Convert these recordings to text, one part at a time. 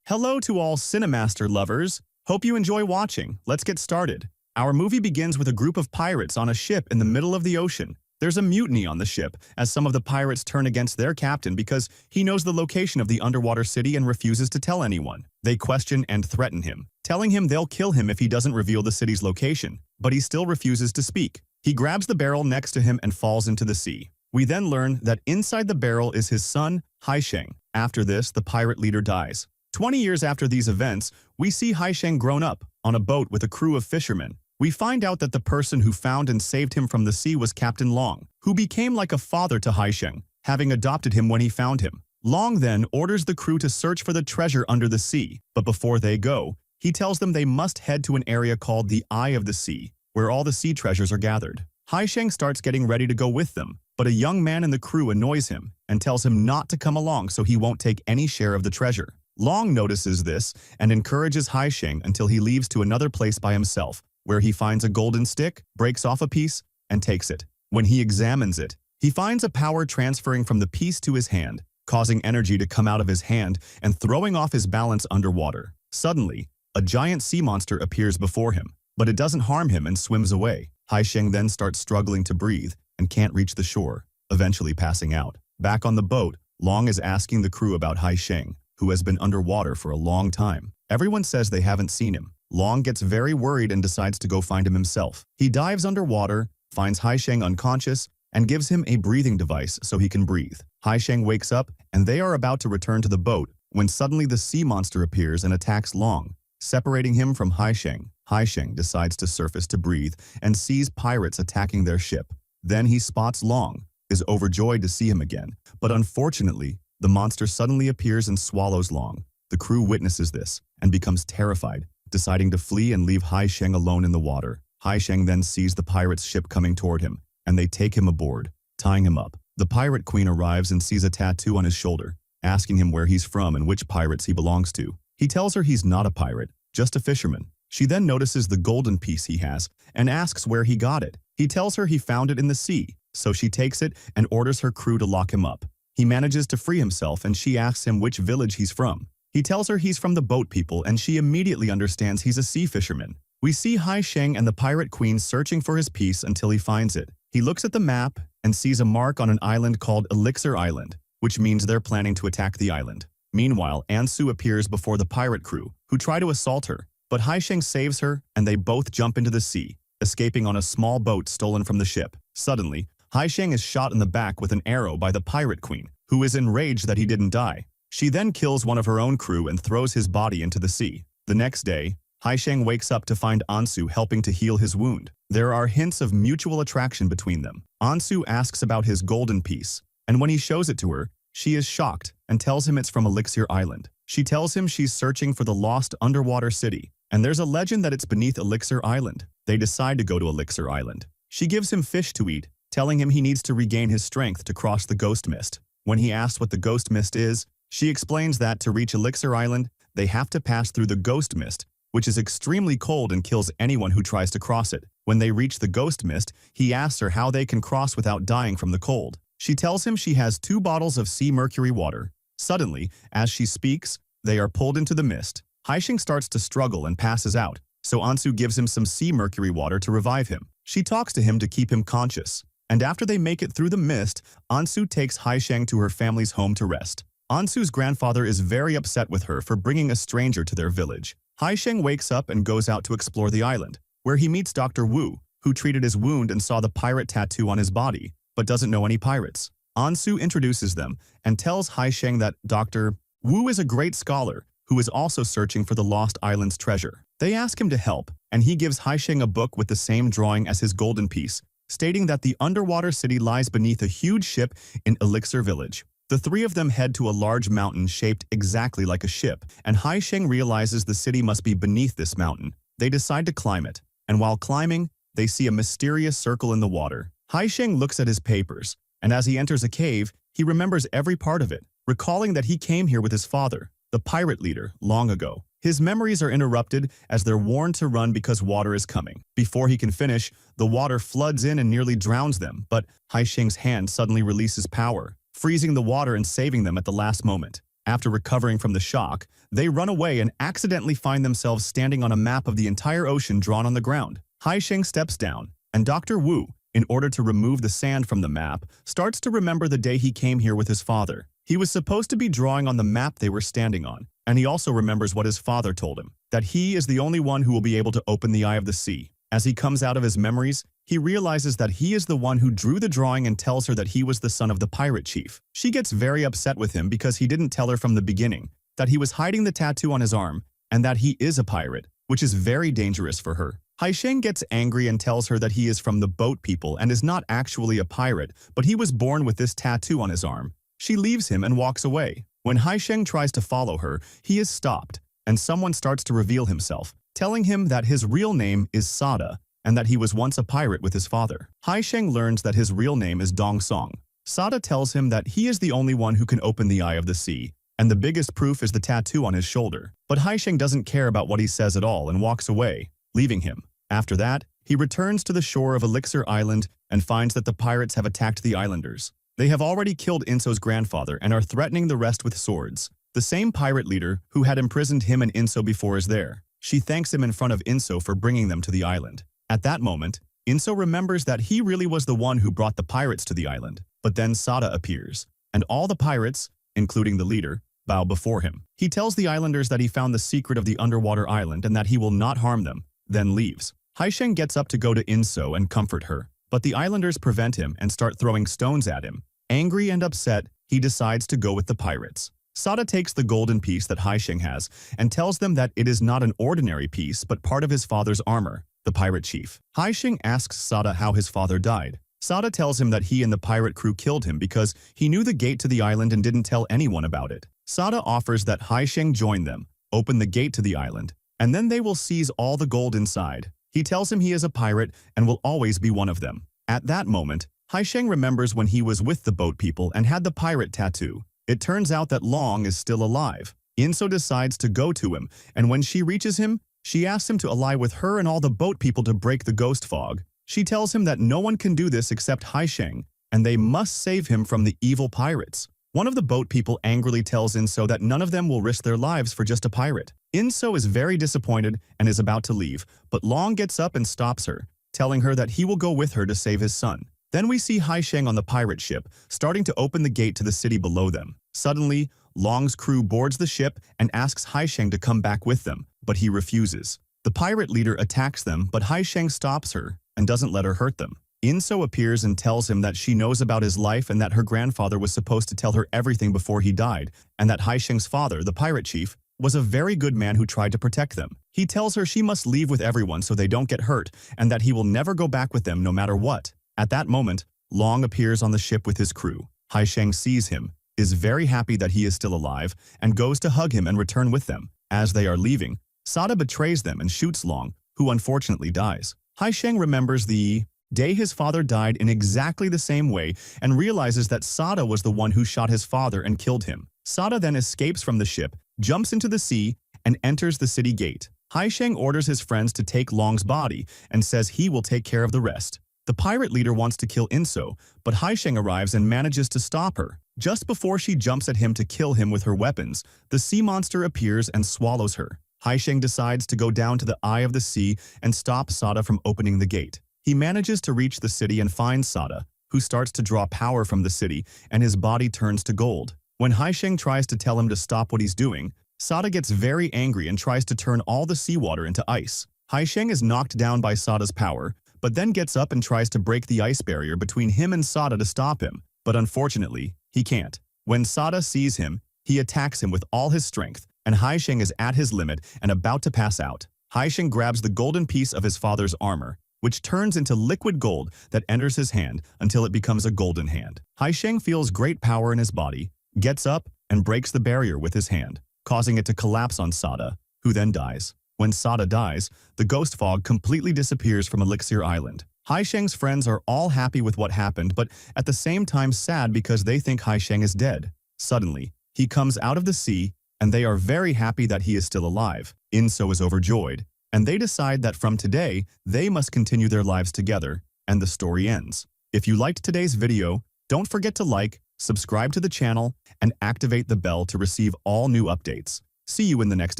Hello to all CINEMASTER lovers. Hope you enjoy watching. Let's get started. Our movie begins with a group of pirates on a ship in the middle of the ocean. There's a mutiny on the ship, as some of the pirates turn against their captain because he knows the location of the underwater city and refuses to tell anyone. They question and threaten him, telling him they'll kill him if he doesn't reveal the city's location, but he still refuses to speak. He grabs the barrel next to him and falls into the sea. We then learn that inside the barrel is his son, Haisheng. After this, the pirate leader dies. 20 years after these events, we see Haisheng grown up, on a boat with a crew of fishermen. We find out that the person who found and saved him from the sea was Captain Long, who became like a father to Haisheng, having adopted him when he found him. Long then orders the crew to search for the treasure under the sea, but before they go, he tells them they must head to an area called the Eye of the Sea, where all the sea treasures are gathered. Haisheng starts getting ready to go with them, but a young man in the crew annoys him and tells him not to come along so he won't take any share of the treasure. Long notices this and encourages Haisheng until he leaves to another place by himself, where he finds a golden stick, breaks off a piece, and takes it. When he examines it, he finds a power transferring from the piece to his hand, causing energy to come out of his hand and throwing off his balance underwater. Suddenly, a giant sea monster appears before him, but it doesn't harm him and swims away. Haisheng then starts struggling to breathe and can't reach the shore, eventually passing out. Back on the boat, Long is asking the crew about Haisheng, who has been underwater for a long time. Everyone says they haven't seen him. Long gets very worried and decides to go find him himself. He dives underwater, finds Haisheng unconscious, and gives him a breathing device so he can breathe. Haisheng wakes up, and they are about to return to the boat when suddenly the sea monster appears and attacks Long, separating him from Haisheng. Haisheng decides to surface to breathe and sees pirates attacking their ship. Then he spots Long, is overjoyed to see him again, but unfortunately, the monster suddenly appears and swallows Long. The crew witnesses this and becomes terrified, deciding to flee and leave Haisheng alone in the water. Haisheng then sees the pirate's ship coming toward him, and they take him aboard, tying him up. The pirate queen arrives and sees a tattoo on his shoulder, asking him where he's from and which pirates he belongs to. He tells her he's not a pirate, just a fisherman. She then notices the golden piece he has and asks where he got it. He tells her he found it in the sea, so she takes it and orders her crew to lock him up. He manages to free himself and she asks him which village he's from. He tells her he's from the boat people and she immediately understands he's a sea fisherman. We see Haisheng and the pirate queen searching for his piece until he finds it. He looks at the map and sees a mark on an island called Elixir Island, which means they're planning to attack the island. Meanwhile, Ansu appears before the pirate crew, who try to assault her, but Haisheng saves her and they both jump into the sea, escaping on a small boat stolen from the ship. Suddenly, Haisheng is shot in the back with an arrow by the pirate queen, who is enraged that he didn't die. She then kills one of her own crew and throws his body into the sea. The next day, Haisheng wakes up to find Ansu helping to heal his wound. There are hints of mutual attraction between them. Ansu asks about his golden piece, and when he shows it to her, she is shocked and tells him it's from Elixir Island. She tells him she's searching for the lost underwater city, and there's a legend that it's beneath Elixir Island. They decide to go to Elixir Island. She gives him fish to eat, telling him he needs to regain his strength to cross the ghost mist. When he asks what the ghost mist is, she explains that to reach Elixir Island, they have to pass through the ghost mist, which is extremely cold and kills anyone who tries to cross it. When they reach the ghost mist, he asks her how they can cross without dying from the cold. She tells him she has 2 bottles of sea mercury water. Suddenly, as she speaks, they are pulled into the mist. Haisheng starts to struggle and passes out, so Ansu gives him some sea mercury water to revive him. She talks to him to keep him conscious, and after they make it through the mist, Ansu takes Haisheng to her family's home to rest. Ansu's grandfather is very upset with her for bringing a stranger to their village. Haisheng wakes up and goes out to explore the island, where he meets Dr. Wu, who treated his wound and saw the pirate tattoo on his body, but doesn't know any pirates. Ansu introduces them and tells Haisheng that Dr. Wu is a great scholar who is also searching for the lost island's treasure. They ask him to help, and he gives Haisheng a book with the same drawing as his golden piece, stating that the underwater city lies beneath a huge ship in Elixir Village. The 3 of them head to a large mountain shaped exactly like a ship, and Haisheng realizes the city must be beneath this mountain. They decide to climb it, and while climbing, they see a mysterious circle in the water. Haisheng looks at his papers, and as he enters a cave, he remembers every part of it, recalling that he came here with his father, the pirate leader, long ago. His memories are interrupted as they're warned to run because water is coming. Before he can finish, the water floods in and nearly drowns them, but Haisheng's hand suddenly releases power, freezing the water and saving them at the last moment. After recovering from the shock, they run away and accidentally find themselves standing on a map of the entire ocean drawn on the ground. Haisheng steps down, and Dr. Wu, in order to remove the sand from the map, starts to remember the day he came here with his father. He was supposed to be drawing on the map they were standing on, and he also remembers what his father told him, that he is the only one who will be able to open the Eye of the Sea. As he comes out of his memories, he realizes that he is the one who drew the drawing and tells her that he was the son of the pirate chief. She gets very upset with him because he didn't tell her from the beginning that he was hiding the tattoo on his arm and that he is a pirate, which is very dangerous for her. Haisheng gets angry and tells her that he is from the boat people and is not actually a pirate, but he was born with this tattoo on his arm. She leaves him and walks away. When Haisheng tries to follow her, he is stopped, and someone starts to reveal himself, telling him that his real name is Sada and that he was once a pirate with his father. Haisheng learns that his real name is Dong Song. Sada tells him that he is the only one who can open the Eye of the Sea, and the biggest proof is the tattoo on his shoulder. But Haisheng doesn't care about what he says at all and walks away, leaving him. After that, he returns to the shore of Elixir Island and finds that the pirates have attacked the islanders. They have already killed Inso's grandfather and are threatening the rest with swords. The same pirate leader who had imprisoned him and Inso before is there. She thanks him in front of Inso for bringing them to the island. At that moment, Inso remembers that he really was the one who brought the pirates to the island. But then Sada appears, and all the pirates, including the leader, bow before him. He tells the islanders that he found the secret of the underwater island and that he will not harm them, then leaves. Haisheng gets up to go to Inso and comfort her, but the islanders prevent him and start throwing stones at him. Angry and upset, he decides to go with the pirates. Sada takes the golden piece that Haisheng has and tells them that it is not an ordinary piece but part of his father's armor, the pirate chief. Haisheng asks Sada how his father died. Sada tells him that he and the pirate crew killed him because he knew the gate to the island and didn't tell anyone about it. Sada offers that Haisheng join them, open the gate to the island, and then they will seize all the gold inside. He tells him he is a pirate and will always be one of them. At that moment, Haisheng remembers when he was with the boat people and had the pirate tattoo. It turns out that Long is still alive. Inso decides to go to him, and when she reaches him, she asks him to ally with her and all the boat people to break the ghost fog. She tells him that no one can do this except Haisheng, and they must save him from the evil pirates. One of the boat people angrily tells Inso that none of them will risk their lives for just a pirate. Inso is very disappointed and is about to leave, but Long gets up and stops her, telling her that he will go with her to save his son. Then we see Haisheng on the pirate ship, starting to open the gate to the city below them. Suddenly, Long's crew boards the ship and asks Haisheng to come back with them, but he refuses. The pirate leader attacks them, but Haisheng stops her and doesn't let her hurt them. Inso appears and tells him that she knows about his life and that her grandfather was supposed to tell her everything before he died, and that Haisheng's father, the pirate chief, was a very good man who tried to protect them. He tells her she must leave with everyone so they don't get hurt, and that he will never go back with them no matter what. At that moment, Long appears on the ship with his crew. Haisheng sees him, is very happy that he is still alive, and goes to hug him and return with them. As they are leaving, Sada betrays them and shoots Long, who unfortunately dies. Haisheng remembers the day his father died in exactly the same way and realizes that Sada was the one who shot his father and killed him. Sada then escapes from the ship, jumps into the sea, and enters the city gate. Haisheng orders his friends to take Long's body and says he will take care of the rest. The pirate leader wants to kill Inso, but Haisheng arrives and manages to stop her. Just before she jumps at him to kill him with her weapons, the sea monster appears and swallows her. Haisheng decides to go down to the Eye of the Sea and stop Sada from opening the gate. He manages to reach the city and finds Sada, who starts to draw power from the city, and his body turns to gold. When Haisheng tries to tell him to stop what he's doing, Sada gets very angry and tries to turn all the seawater into ice. Haisheng is knocked down by Sada's power, but then gets up and tries to break the ice barrier between him and Sada to stop him, but unfortunately, he can't. When Sada sees him, he attacks him with all his strength, and Haisheng is at his limit and about to pass out. Haisheng grabs the golden piece of his father's armor, which turns into liquid gold that enters his hand until it becomes a golden hand. Haisheng feels great power in his body, gets up, and breaks the barrier with his hand, causing it to collapse on Sada, who then dies. When Sada dies, the ghost fog completely disappears from Elixir Island. Haisheng's friends are all happy with what happened, but at the same time sad because they think Haisheng is dead. Suddenly, he comes out of the sea, and they are very happy that he is still alive. Inso is overjoyed, and they decide that from today, they must continue their lives together, and the story ends. If you liked today's video, don't forget to like, subscribe to the channel, and activate the bell to receive all new updates. See you in the next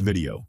video.